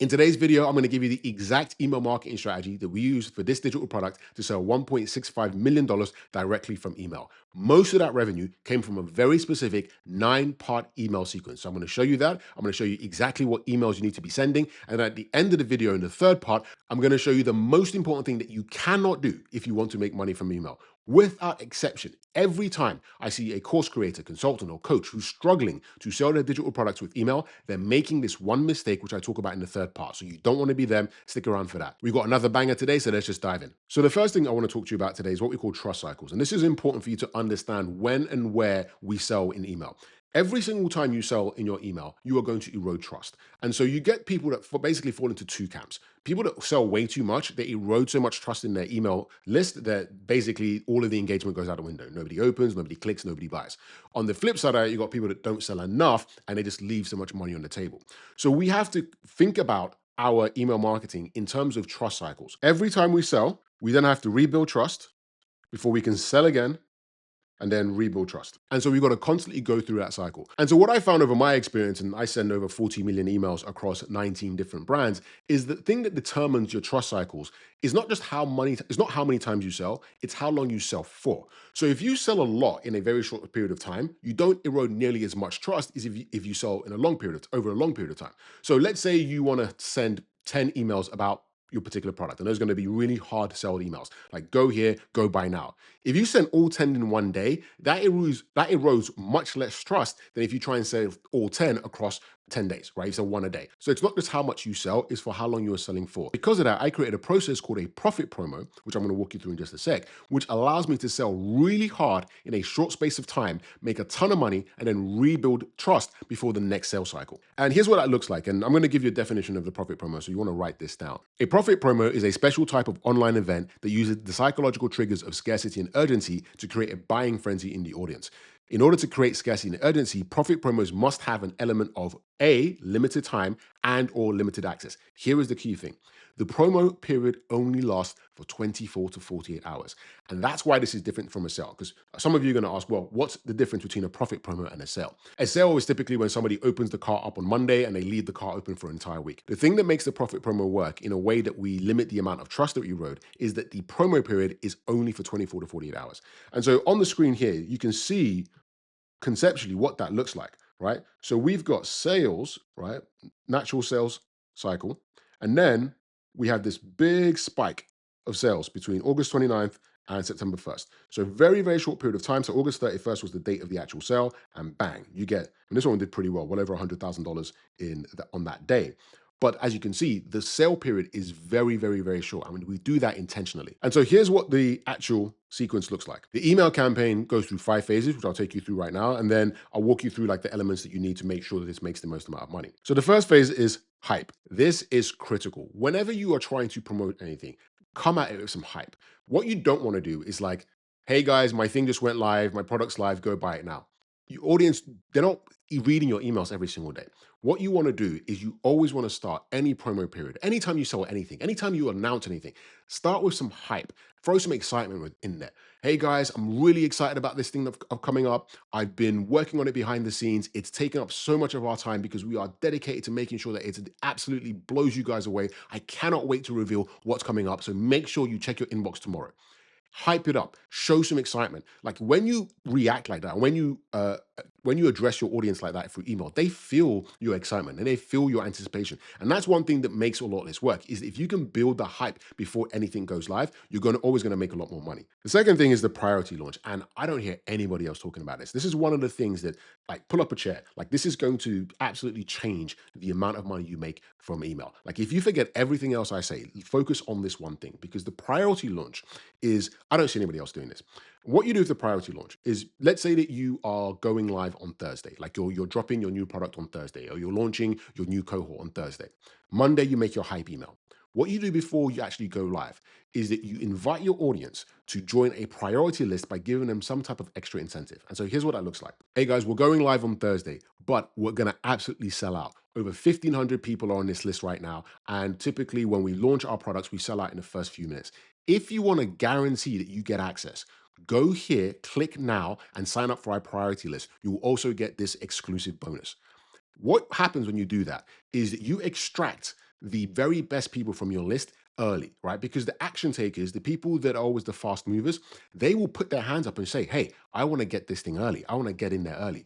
In today's video, I'm going to give you the exact email marketing strategy that we use for this digital product to sell $1.65 million directly from email. Most of that revenue came from a very specific 9-part email sequence. So I'm going to show you that. I'm going to show you exactly what emails you need to be sending. And at the end of the video, in the third part, I'm going to show you the most important thing that you cannot do if you want to make money from email. Without exception, every time I see a course creator, consultant, or coach who's struggling to sell their digital products with email, they're making this one mistake, which I talk about in the third part. So you don't want to be them. Stick around for that. We've got another banger today, so let's just dive in. So the first thing I want to talk to you about today is what we call trust cycles. And this is important for you to understand when and where we sell in email. Every single time you sell in your email, you are going to erode trust. And so you get people that basically fall into two camps. People that sell way too much, they erode so much trust in their email list that basically all of the engagement goes out the window. Nobody opens, nobody clicks, nobody buys. On the flip side, you got people that don't sell enough and they just leave so much money on the table. So we have to think about our email marketing in terms of trust cycles. Every time we sell, we then have to rebuild trust before we can sell again and then rebuild trust. And so we've got to constantly go through that cycle. And so what I found over my experience, and I send over 40 million emails across 19 different brands, is the thing that determines your trust cycles is not just it's not how many times you sell, it's how long you sell for. So if you sell a lot in a very short period of time, you don't erode nearly as much trust as if you sell in a long period over a long period of time. So let's say you want to send 10 emails about your particular product. And those are going to be really hard to sell emails. Like go here, go buy now. If you send all 10 in one day, that erodes much less trust than if you try and sell all 10 across 10 days, right? You sell one a day. So it's not just how much you sell, it's for how long you are selling for. Because of that, I created a process called a profit promo, which I'm going to walk you through in just a sec, which allows me to sell really hard in a short space of time, make a ton of money, and then rebuild trust before the next sales cycle. And here's what that looks like. And I'm going to give you a definition of the profit promo, so you want to write this down. A profit promo is a special type of online event that uses the psychological triggers of scarcity and urgency to create a buying frenzy in the audience. In order to create scarcity and urgency, profit promos must have an element of A, limited time and or limited access. Here is the key thing. The promo period only lasts for 24 to 48 hours. And that's why this is different from a sale. Because some of you are going to ask, well, what's the difference between a profit promo and a sale? A sale is typically when somebody opens the cart up on Monday and they leave the cart open for an entire week. The thing that makes the profit promo work in a way that we limit the amount of trust that we erode is that the promo period is only for 24 to 48 hours. And so on the screen here, you can see conceptually what that looks like, right? So we've got sales, right? Natural sales cycle. And then we have this big spike of sales between August 29th and September 1st. So very, very short period of time. So August 31st was the date of the actual sale, and bang, you get, and this one did pretty well over $100,000 on that day. But as you can see, the sale period is very, very, very short. I mean, we do that intentionally. And so here's what the actual sequence looks like. The email campaign goes through 5 phases, which I'll take you through right now. And then I'll walk you through like the elements that you need to make sure that this makes the most amount of money. So the first phase is hype. This is critical. Whenever you are trying to promote anything, come at it with some hype. What you don't want to do is like, hey guys, my thing just went live, my product's live, go buy it now. Your audience, they're not reading your emails every single day. What you want to do is you always want to start any promo period. Anytime you sell anything, anytime you announce anything, start with some hype, throw some excitement in there. Hey guys, I'm really excited about this thing of coming up. I've been working on it behind the scenes. It's taken up so much of our time because we are dedicated to making sure that it absolutely blows you guys away. I cannot wait to reveal what's coming up. So make sure you check your inbox tomorrow. Hype it up, show some excitement. Like when you react like that, when you address your audience like that through email, they feel your excitement and they feel your anticipation. And that's one thing that makes a lot of this work is if you can build the hype before anything goes live, you're always going to make a lot more money. The second thing is the priority launch. And I don't hear anybody else talking about this. This is one of the things that, like, pull up a chair. Like, this is going to absolutely change the amount of money you make from email. Like, if you forget everything else I say, focus on this one thing, because the priority launch is, I don't see anybody else doing this. What you do with the priority launch is, let's say that you are going live on Thursday, like you're dropping your new product on Thursday, or you're launching your new cohort on Thursday. Monday, you make your hype email. What you do before you actually go live is that you invite your audience to join a priority list by giving them some type of extra incentive. And so here's what that looks like. Hey guys, we're going live on Thursday, but we're going to absolutely sell out. Over 1,500 people are on this list right now. And typically when we launch our products, we sell out in the first few minutes. If you want to guarantee that you get access, go here, click now, and sign up for our priority list. You will also get this exclusive bonus. What happens when you do that is that you extract the very best people from your list early, right? Because the action takers, the people that are always the fast movers, they will put their hands up and say, hey, I want to get this thing early. I want to get in there early.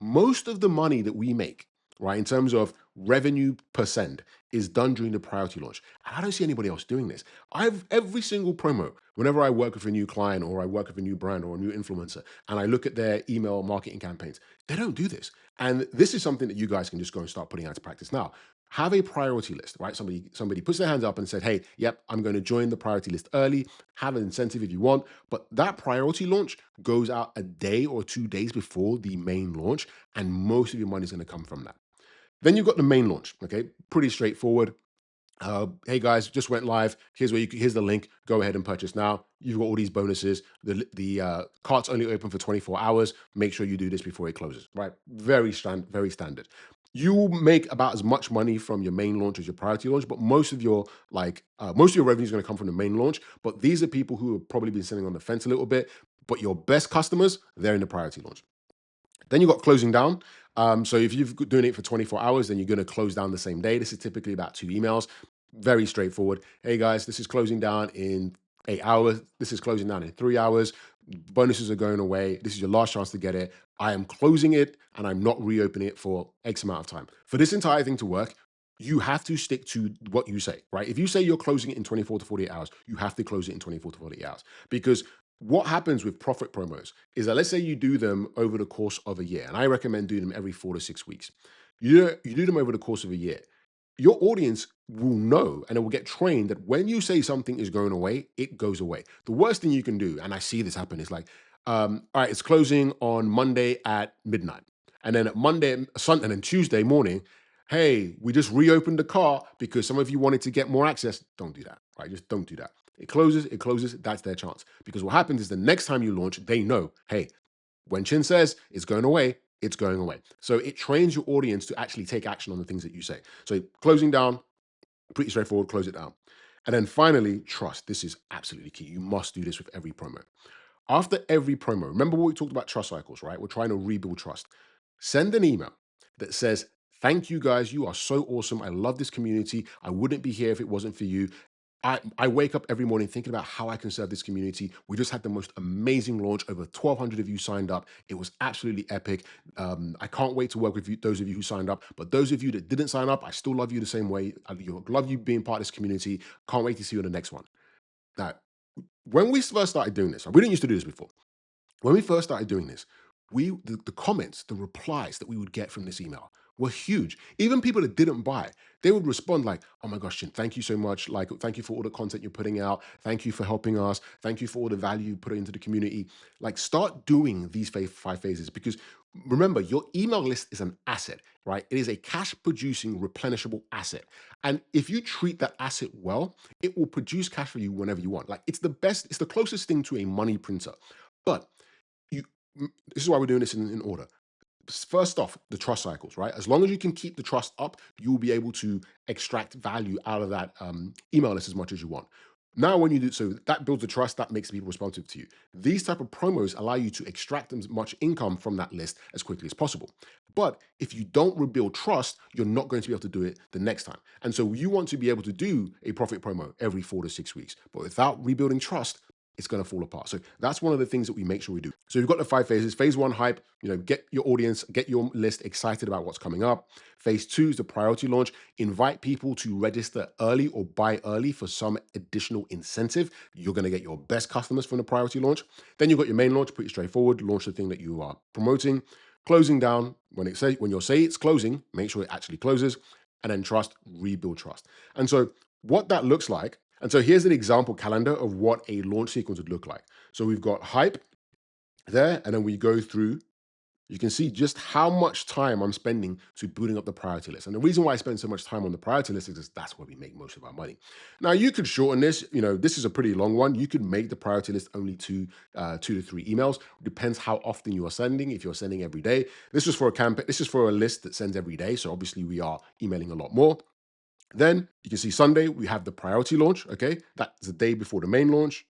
Most of the money that we make, right, in terms of revenue per send, is done during the priority launch. And I don't see anybody else doing this. I've every single promo, whenever I work with a new client or I work with a new brand or a new influencer, and I look at their email marketing campaigns, they don't do this. And this is something that you guys can just go and start putting out to practice now. Have a priority list, right? Somebody puts their hands up and said, hey, yep, I'm going to join the priority list early. Have an incentive if you want. But that priority launch goes out a day or 2 days before the main launch, and most of your money is going to come from that. Then you've got the main launch. Okay, pretty straightforward. Hey guys, just went live. Here's the link. Go ahead and purchase now. You've got all these bonuses. The cart's only open for 24 hours. Make sure you do this before it closes. Right? Very standard. You will make about as much money from your main launch as your priority launch, but most of your revenue is going to come from the main launch. But these are people who have probably been sitting on the fence a little bit. But your best customers, they're in the priority launch. Then you've got closing down. So if you've doing it for 24 hours, then you're going to close down the same day. This is typically about 2 emails. Very straightforward. Hey guys, this is closing down in 8 hours. This is closing down in 3 hours. Bonuses are going away. This is your last chance to get it. I am closing it and I'm not reopening it for X amount of time. For this entire thing to work, you have to stick to what you say, right? If you say you're closing it in 24 to 48 hours, you have to close it in 24 to 48 hours. Because what happens with profit promos is that, let's say you do them over the course of a year, and I recommend doing them every 4 to 6 weeks. You do them over the course of a year. Your audience will know and it will get trained that when you say something is going away, it goes away. The worst thing you can do, and I see this happen, is like, all right, it's closing on Monday at midnight. And then Sunday, and then Tuesday morning, hey, we just reopened the cart because some of you wanted to get more access. Don't do that, right? Just don't do that. It closes, that's their chance. Because what happens is the next time you launch, they know, hey, when Chin says it's going away, it's going away. So it trains your audience to actually take action on the things that you say. So closing down, pretty straightforward, close it down. And then finally, trust. This is absolutely key. You must do this with every promo. After every promo, remember what we talked about trust cycles, right? We're trying to rebuild trust. Send an email that says, thank you guys. You are so awesome. I love this community. I wouldn't be here if it wasn't for you. I wake up every morning thinking about how I can serve this community. We just had the most amazing launch. Over 1,200 of you signed up. It was absolutely epic. I can't wait to work with you, those of you who signed up. But those of you that didn't sign up, I still love you the same way. I love you being part of this community. Can't wait to see you in the next one. Now, when we first started doing this, we didn't used to do this before. When we first started doing this, the comments, the replies that we would get from this email were huge. Even people that didn't buy, they would respond like, "Oh my gosh, Chin, thank you so much. Like, thank you for all the content you're putting out. Thank you for helping us. Thank you for all the value you put into the community." Like, start doing these 5 phases because remember, your email list is an asset, right? It is a cash producing, replenishable asset. And if you treat that asset well, it will produce cash for you whenever you want. Like, it's the best, it's the closest thing to a money printer. But you this is why we're doing this in order. First off, the trust cycles, right? As long as you can keep the trust up, you will be able to extract value out of that email list as much as you want. Now, when you do so, that builds the trust, that makes people responsive to you. These type of promos allow you to extract as much income from that list as quickly as possible. But if you don't rebuild trust, you're not going to be able to do it the next time. And so you want to be able to do a profit promo every 4 to 6 weeks. But without rebuilding trust, it's going to fall apart. So that's one of the things that we make sure we do. So we've got the 5 phases. Phase 1, hype, get your audience, get your list excited about what's coming up. Phase 2 is the priority launch. Invite people to register early or buy early for some additional incentive. You're going to get your best customers from the priority launch. Then you've got your main launch, pretty straightforward. Launch the thing that you are promoting. Closing down, when you say it's closing, make sure it actually closes. And then trust, rebuild trust. And so what that looks like, and so here's an example calendar of what a launch sequence would look like. So we've got hype there, and then we go through. You can see just how much time I'm spending to building up the priority list. And the reason why I spend so much time on the priority list is that's where we make most of our money. Now, you could shorten this. This is a pretty long one. You could make the priority list only 2 to 3 emails. Depends how often you are sending. If you're sending every day, this is for a campaign. This is for a list that sends every day. So obviously we are emailing a lot more. Then you can see Sunday, we have the priority launch. Okay. That's the day before the main launch,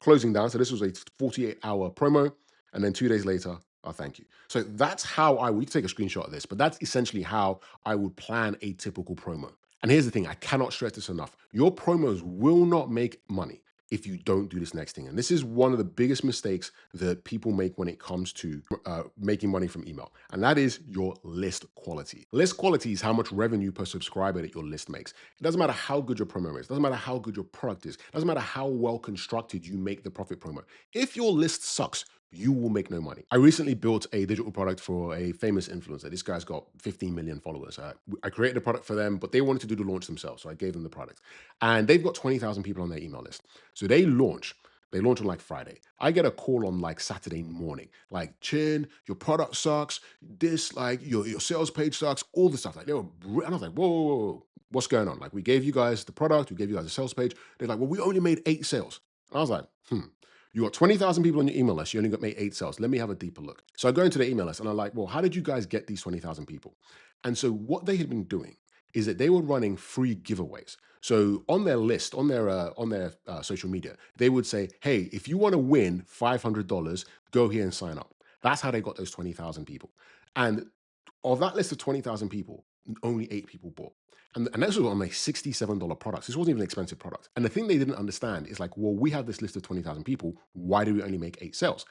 closing down. So this was a 48-hour promo. And then 2 days later, Oh, thank you. So that's how we take a screenshot of this, but that's essentially how I would plan a typical promo. And here's the thing, I cannot stress this enough. Your promos will not make money if you don't do this next thing. And this is one of the biggest mistakes that people make when it comes to making money from email. And that is your list quality. List quality is how much revenue per subscriber that your list makes. It doesn't matter how good your promo is. It doesn't matter how good your product is. It doesn't matter how well constructed you make the profit promo. If your list sucks, you will make no money. I recently built a digital product for a famous influencer. This guy's got 15 million followers. I created a product for them, but they wanted to do the launch themselves. So I gave them the product. And they've got 20,000 people on their email list. So they launch. They launch on like Friday. I get a call on like Saturday morning, like, Chin, your product sucks. This, like, your sales page sucks. All the stuff. Like, and I was like, whoa, whoa, whoa, whoa, what's going on? Like, we gave you guys the product, we gave you guys a sales page. They're like, well, we only made 8 sales. And I was like, you got 20,000 people on your email list. You only got made 8 sales. Let me have a deeper look. So I go into the email list and I'm like, well, how did you guys get these 20,000 people? And so what they had been doing is that they were running free giveaways. So on their list, on their social media, they would say, hey, if you want to win $500, go here and sign up. That's how they got those 20,000 people. And of that list of 20,000 people, only 8 people bought. And this was on a $67 product. This wasn't even an expensive product. And the thing they didn't understand is like, well, we have this list of 20,000 people. Why do we only make 8 sales?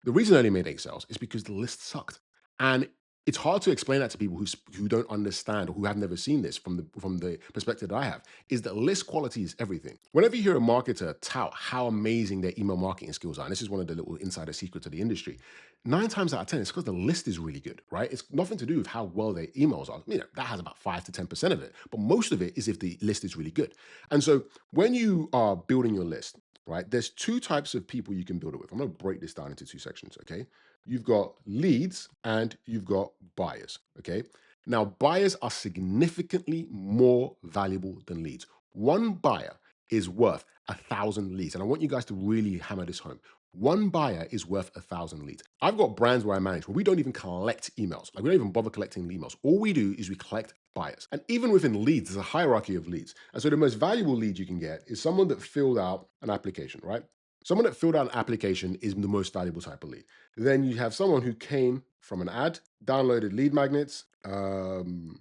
The reason I only made 8 sales is because the list sucked. And it's hard to explain that to people who don't understand or who have never seen this from the perspective that I have, is that list quality is everything. Whenever you hear a marketer tout how amazing their email marketing skills are, and this is one of the little insider secrets of the industry, 9 times out of 10, it's because the list is really good, right? It's nothing to do with how well their emails are. That has about 5 to 10% of it, but most of it is if the list is really good. And so when you are building your list, right, there's 2 types of people you can build it with. I'm going to break this down into 2 sections, okay? You've got leads and you've got buyers, okay? Now, buyers are significantly more valuable than leads. One buyer is worth 1,000 leads. And I want you guys to really hammer this home. One buyer is worth 1,000 leads. I've got brands where I manage where we don't even collect emails. Like, we don't even bother collecting emails. All we do is we collect buyers. And even within leads, there's a hierarchy of leads. And so the most valuable lead you can get is someone that filled out an application, right? Someone that filled out an application is the most valuable type of lead. Then you have someone who came from an ad, downloaded lead magnets, and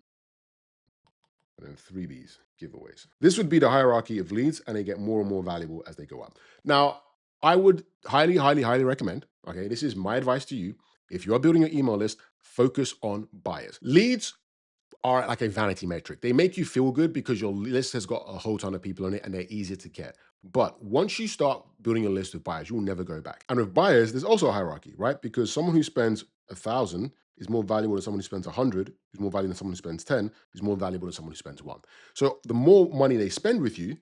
then freebies, giveaways. This would be the hierarchy of leads, and they get more and more valuable as they go up. Now, I would highly, highly, highly recommend, okay, this is my advice to you. If you are building your email list, focus on buyers. Leads are like a vanity metric. They make you feel good because your list has got a whole ton of people on it and they're easier to get. But once you start building a list of buyers, you'll never go back. And with buyers, there's also a hierarchy, right? Because someone who spends 1,000 is more valuable than someone who spends 100, is more valuable than someone who spends 10, is more valuable than someone who spends 1. So the more money they spend with you,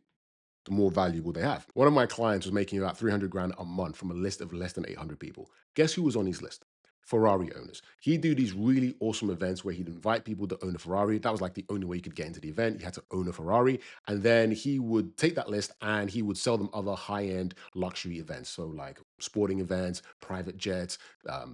the more valuable they have. One of my clients was making about 300 grand a month from a list of less than 800 people. Guess who was on his list? Ferrari owners. He'd do these really awesome events where he'd invite people to own a Ferrari. That was like the only way you could get into the event. You had to own a Ferrari. And then he would take that list and he would sell them other high-end luxury events. So like sporting events, private jets,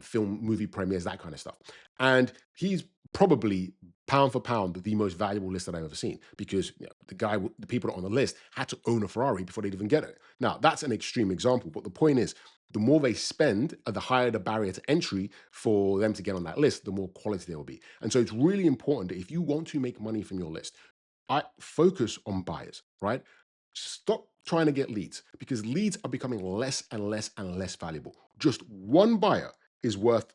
film, movie premieres, that kind of stuff. And he's probably pound for pound the most valuable list that I've ever seen, because the people that are on the list had to own a Ferrari before they'd even get it. Now, that's an extreme example, but the point is, the more they spend, the higher the barrier to entry for them to get on that list, the more quality there will be. And so it's really important that if you want to make money from your list, I focus on buyers, right? Stop trying to get leads, because leads are becoming less and less and less valuable. Just one buyer is worth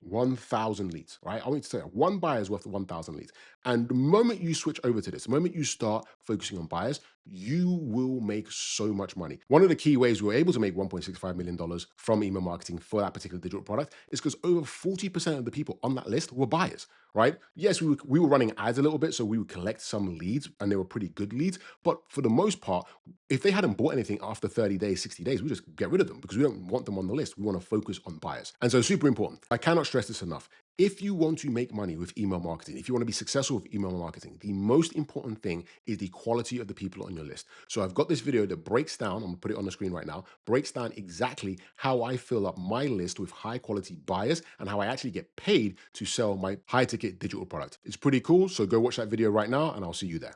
1,000 leads, right? I want you to say that one buyer is worth 1,000 leads. And the moment you switch over to this, the moment you start focusing on buyers, you will make so much money. One of the key ways we were able to make $1.65 million from email marketing for that particular digital product is because over 40% of the people on that list were buyers, right? Yes, we were running ads a little bit, so we would collect some leads and they were pretty good leads. But for the most part, if they hadn't bought anything after 30 days, 60 days, we just get rid of them because we don't want them on the list. We want to focus on buyers. And so super important. I cannot stress this enough. If you want to make money with email marketing, if you want to be successful with email marketing, the most important thing is the quality of the people on your list. So I've got this video that breaks down, I'm gonna put it on the screen right now, breaks down exactly how I fill up my list with high quality buyers and how I actually get paid to sell my high ticket digital product. It's pretty cool. So go watch that video right now and I'll see you there.